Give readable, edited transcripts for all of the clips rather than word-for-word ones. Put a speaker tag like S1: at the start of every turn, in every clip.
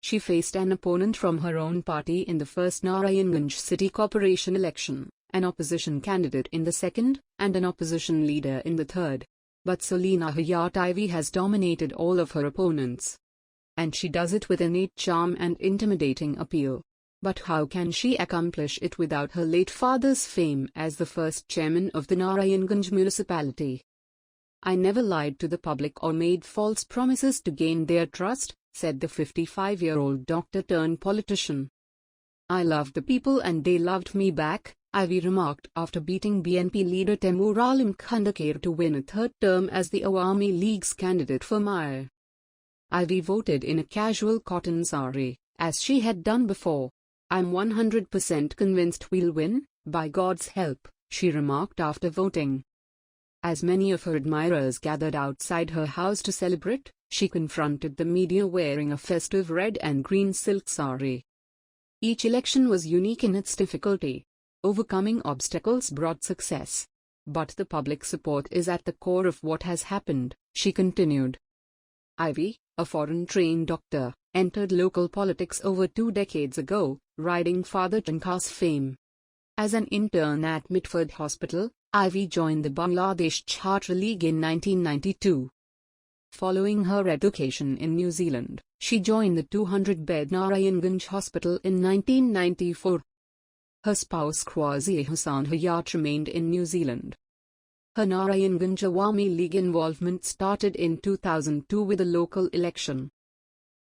S1: she faced an opponent from her own party in the first Narayanganj City Corporation election, an opposition candidate in the second, and an opposition leader in the third. But Salina Hayat Ivy has dominated all of her opponents. And she does it with innate charm and intimidating appeal. But how can she accomplish it without her late father's fame as the first chairman of the Narayanganj municipality? "I never lied to the public or made false promises to gain their trust," said the 55-year-old doctor-turned-politician. "I loved the people and they loved me back," Ivy remarked after beating BNP leader Taimur Alam Khandaker to win a third term as the Awami League's candidate for mayor. Ivy voted in a casual cotton sari, as she had done before. "I'm 100% convinced we'll win, by God's help," she remarked after voting. As many of her admirers gathered outside her house to celebrate, she confronted the media wearing a festive red and green silk sari. Each election was unique in its difficulty. Overcoming obstacles brought success. But the public support is at the core of what has happened, she continued. Ivy, a foreign-trained doctor, entered local politics over 2 decades ago, riding Father Chanka's fame. As an intern at Mitford Hospital, Ivy joined the Bangladesh Chhatra League in 1992. Following her education in New Zealand, she joined the 200-bed Narayanganj Hospital in 1994. Her spouse Qazi Hassan Hayat remained in New Zealand. Her Narayanganj Awami League involvement started in 2002 with a local election.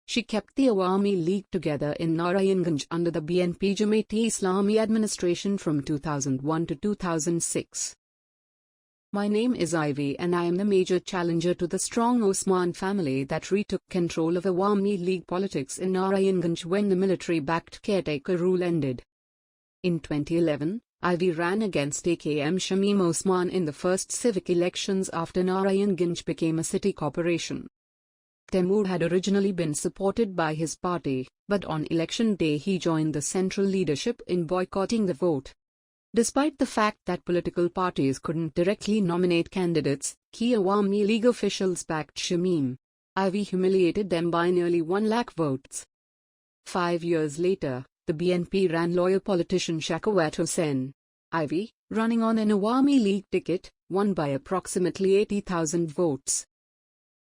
S1: She kept the Awami League together in Narayanganj under the BNP Jamaat-e-Islami administration from 2001 to 2006. "My name is Ivy and I am the major challenger to the strong Osman family that retook control of Awami League politics in Narayanganj when the military-backed caretaker rule ended." In 2011, Ivy ran against AKM Shamim Osman in the first civic elections after Narayanganj became a city corporation. Taimur had originally been supported by his party, but on election day he joined the central leadership in boycotting the vote. Despite the fact that political parties couldn't directly nominate candidates, key Awami League officials backed Shamim. Ivy humiliated them by nearly 1 lakh votes. 5 years later, the BNP ran loyal politician Shakawat Hussain. Ivy, running on an Awami League ticket, won by approximately 80,000 votes.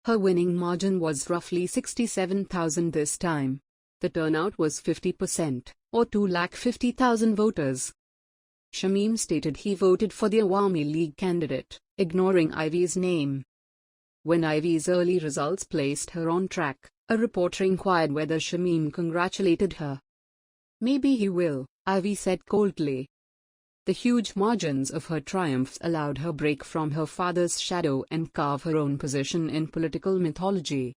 S1: Her winning margin was roughly 67,000 this time. The turnout was 50%, or 250,000 voters. Shamim stated he voted for the Awami League candidate, ignoring Ivy's name. When Ivy's early results placed her on track, a reporter inquired whether Shamim congratulated her. "Maybe he will," Ivy said coldly. The huge margins of her triumphs allowed her break from her father's shadow and carve her own position in political mythology.